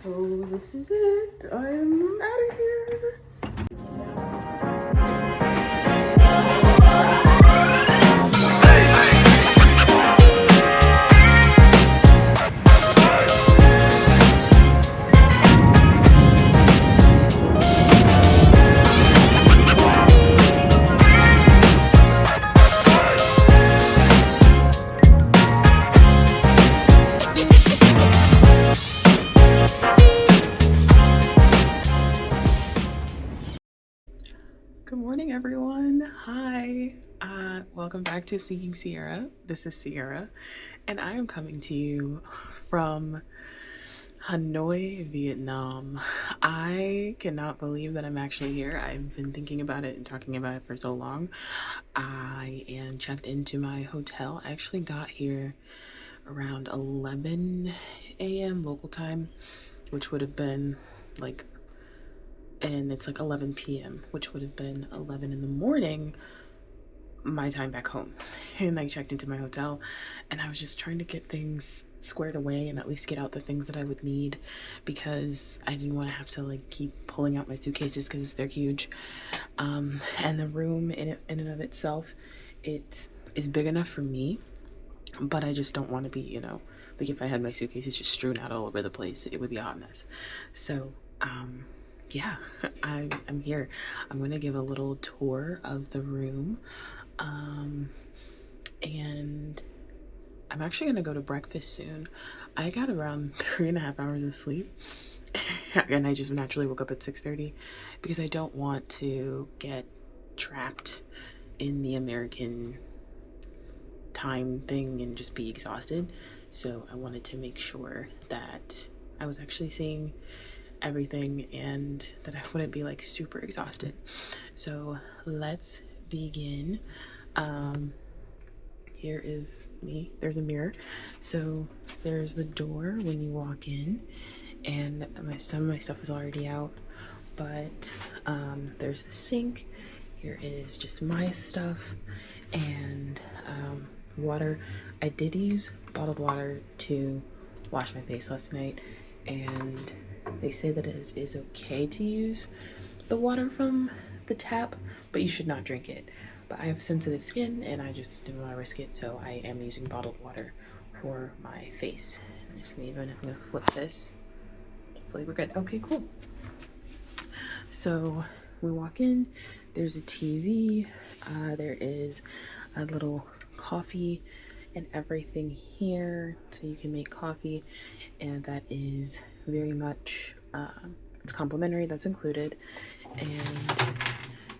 So this is it. I'm out of here. Good morning, everyone. Hi. Welcome back to Seeking Sierra. This is Sierra, and I am coming to you from Hanoi, Vietnam. I cannot believe that I'm actually here. I've been thinking about it and talking about it for so long. I am checked into my hotel. I actually got here around 11 a.m. local time, which would have been like, and it's like 11 p.m., which would have been 11 in the morning my time back home. And I checked into my hotel and I was just trying to get things squared away and at least get out the things that I would need, because I didn't want to have to like keep pulling out my suitcases because they're huge. And the room in and of itself, it is big enough for me, but I just don't want to be, like if I had my suitcases just strewn out all over the place, it would be a hot mess. So yeah, I'm here. I'm going to give a little tour of the room. And I'm actually going to go to breakfast soon. I got around 3.5 hours of sleep. And I just naturally woke up at 6:30 because I don't want to get trapped in the American time thing and just be exhausted. So I wanted to make sure that I was actually seeing everything and that I wouldn't be like super exhausted. So let's begin. Here is me. There's a mirror. So there's the door when you walk in, and some of my stuff is already out, but there's the sink. Here is just my stuff and water. I did use bottled water to wash my face last night, and they say that it is okay to use the water from the tap, but you should not drink it. But I have sensitive skin and I just didn't want to risk it, so I am using bottled water for my face. I'm just gonna flip this. Hopefully we're good. Okay, cool. So we walk in, there's a TV, there is a little coffee and everything here, so you can make coffee, and that is very much it's complimentary, that's included. And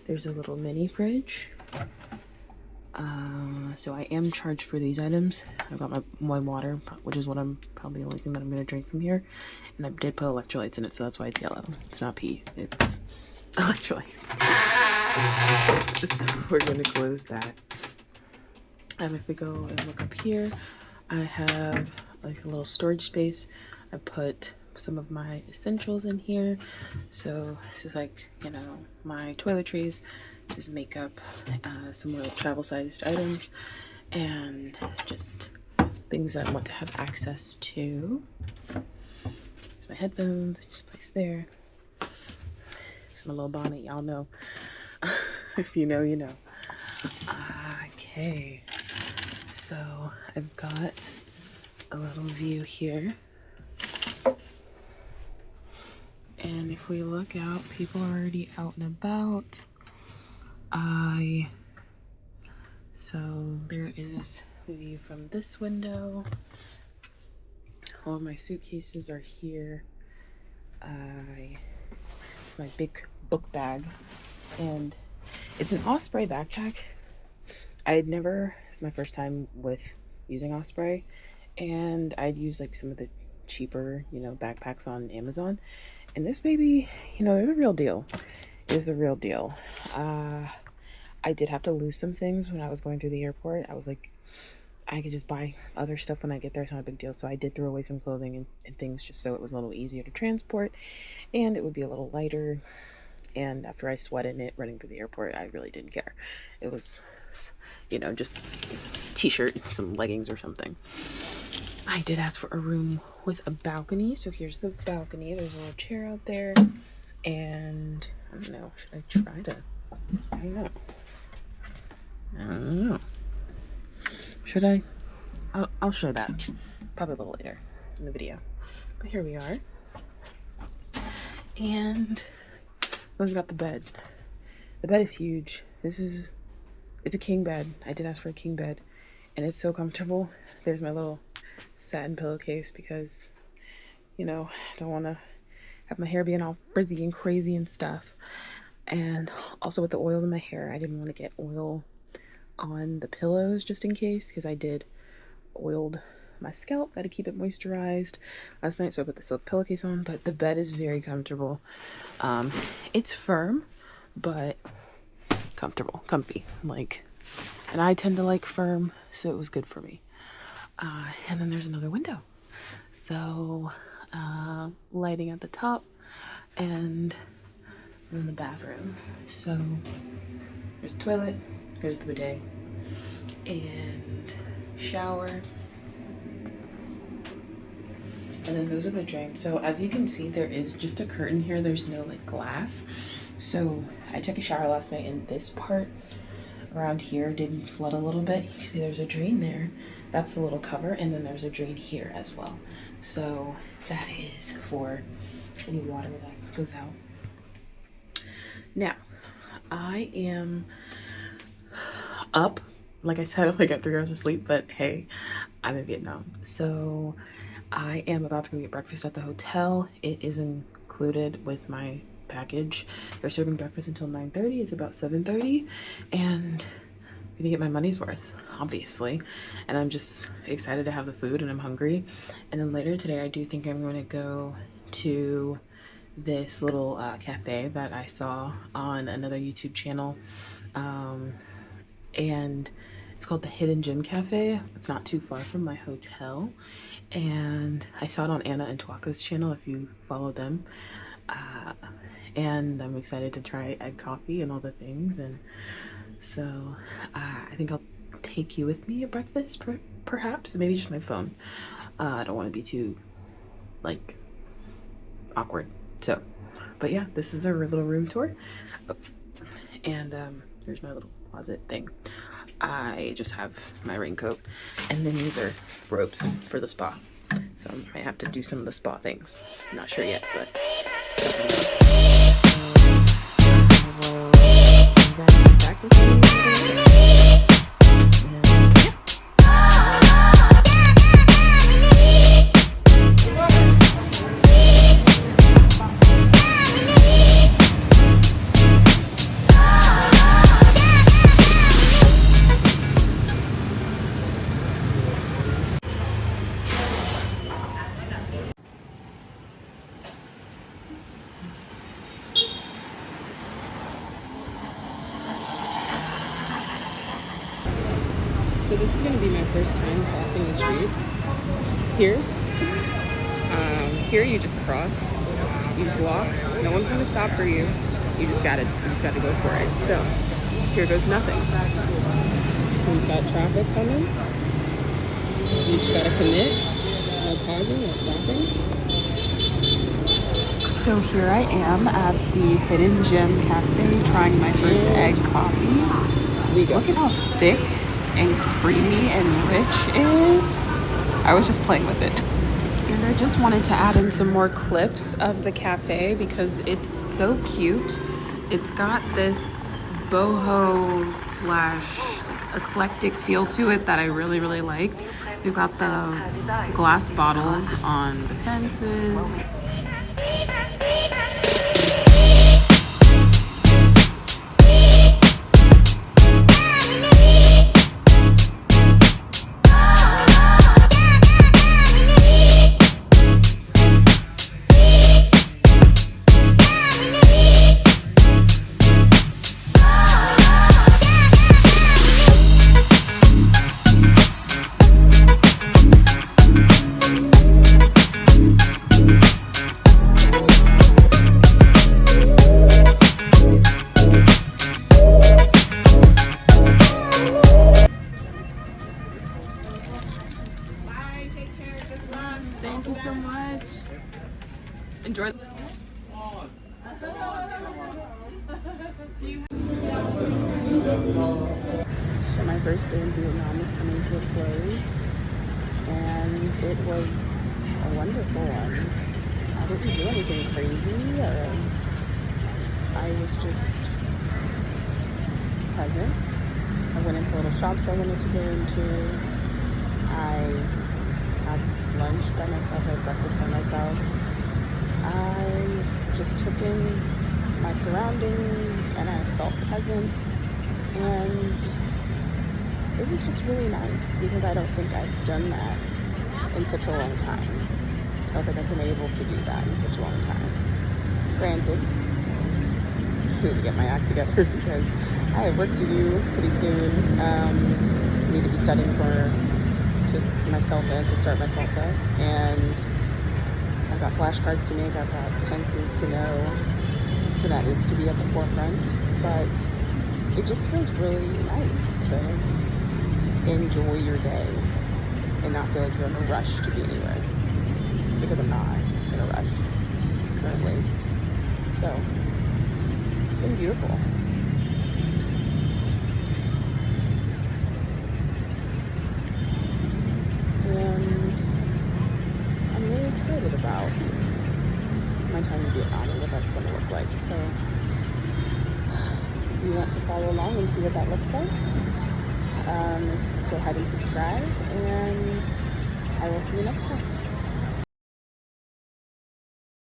there's a little mini fridge. So I am charged for these items. I've got my water, which is what I'm probably the only thing that I'm going to drink from here, and I did put electrolytes in it, so that's why it's yellow. It's not pee, it's electrolytes. So we're going to close that. And if we go and look up here, I have like a little storage space. I put some of my essentials in here. So this is like, my toiletries, this is makeup, some more like travel sized items, and just things that I want to have access to. There's my headphones, I just place there. There's my little bonnet, y'all know. If you know, you know. Okay, so I've got a little view here. And if we look out, people are already out and about. So there is the view from this window. All of my suitcases are here. It's my big book bag, and it's an Osprey backpack. It's my first time with using Osprey, and I'd use like some of the cheaper, backpacks on Amazon. And this baby, they're the real deal. It is the real deal. I did have to lose some things when I was going through the airport. I was like, I could just buy other stuff when I get there. It's not a big deal. So I did throw away some clothing and things just so it was a little easier to transport, and it would be a little lighter. And after I sweat in it running through the airport, I really didn't care. It was, just t-shirt, some leggings or something. I did ask for a room with a balcony, so here's the balcony. There's a little chair out there, and I don't know, should I try to, I don't know. Should I? I'll show that probably a little later in the video. But here we are. And we've got the bed. The bed is huge. It's a king bed. I did ask for a king bed, and it's so comfortable. There's my little satin pillowcase because, you know, I don't want to have my hair being all frizzy and crazy and stuff. And also with the oil in my hair, I didn't want to get oil on the pillows just in case, because I did oiled my scalp. Got to keep it moisturized last night, so I put the silk pillowcase on. But the bed is very comfortable. It's firm, but comfortable, comfy, like, and I tend to like firm, so it was good for me. And then there's another window, so lighting at the top, and then the bathroom. So there's the toilet, here's the bidet, and shower. And then those are the drains. So as you can see, there is just a curtain here. There's no like glass. So I took a shower last night, and this part around here didn't flood a little bit. You can see there's a drain there. That's the little cover, and then there's a drain here as well. So that is for any water that goes out. Now, I am up. Like I said, I only got 3 hours of sleep, but hey, I'm in Vietnam. So I am about to go get breakfast at the hotel. It is included with my package. They're serving breakfast until 9:30. It's about 7:30, and I'm gonna get my money's worth, obviously. And I'm just excited to have the food, and I'm hungry. And then later today, I do think I'm going to go to this little cafe that I saw on another YouTube channel, and it's called the Hidden Gem Cafe. It's not too far from my hotel, and I saw it on Anna and Twaka's channel if you follow them. And I'm excited to try egg coffee and all the things, and so I think I'll take you with me at breakfast, perhaps, maybe just my phone. I don't want to be too like awkward, so but yeah, this is our little room tour. Oh, and here's my little closet thing. I just have my raincoat, and then these are robes for the spa, so I might have to do some of the spa things. I'm not sure yet, but back with me. So this is going to be my first time crossing the street. Here you just cross, you just walk. No one's going to stop for you. You just got to go for it. So here goes nothing. Who's got traffic coming? You just got to commit. No pausing, no stopping. So here I am at the Hidden Gem Cafe trying my first egg coffee. Look at how thick and creamy and rich it is. I was just playing with it. And I just wanted to add in some more clips of the cafe because it's so cute. It's got this boho / eclectic feel to it that I really, really like. We've got the glass bottles on the fences. you so much. Enjoy. So my first day in Vietnam is coming to a close, and it was a wonderful one. I didn't do anything crazy. I was just present. I went into little shops I wanted to go into. I had lunch by myself, I had breakfast by myself. I just took in my surroundings and I felt present, and it was just really nice because I don't think I've done that in such a long time. I don't think I've been able to do that in such a long time. Granted, I need to get my act together because I have work to do pretty soon. I need to be studying for my CELTA, to start my CELTA, and I've got flashcards to make, I've got tenses to know, so that needs to be at the forefront. But it just feels really nice to enjoy your day and not feel like you're in a rush to be anywhere, because I'm not in a rush currently. So it's been beautiful. And I'm really excited about my time in Vietnam and what that's going to look like. So if you want to follow along and see what that looks like, go ahead and subscribe, and I will see you next time.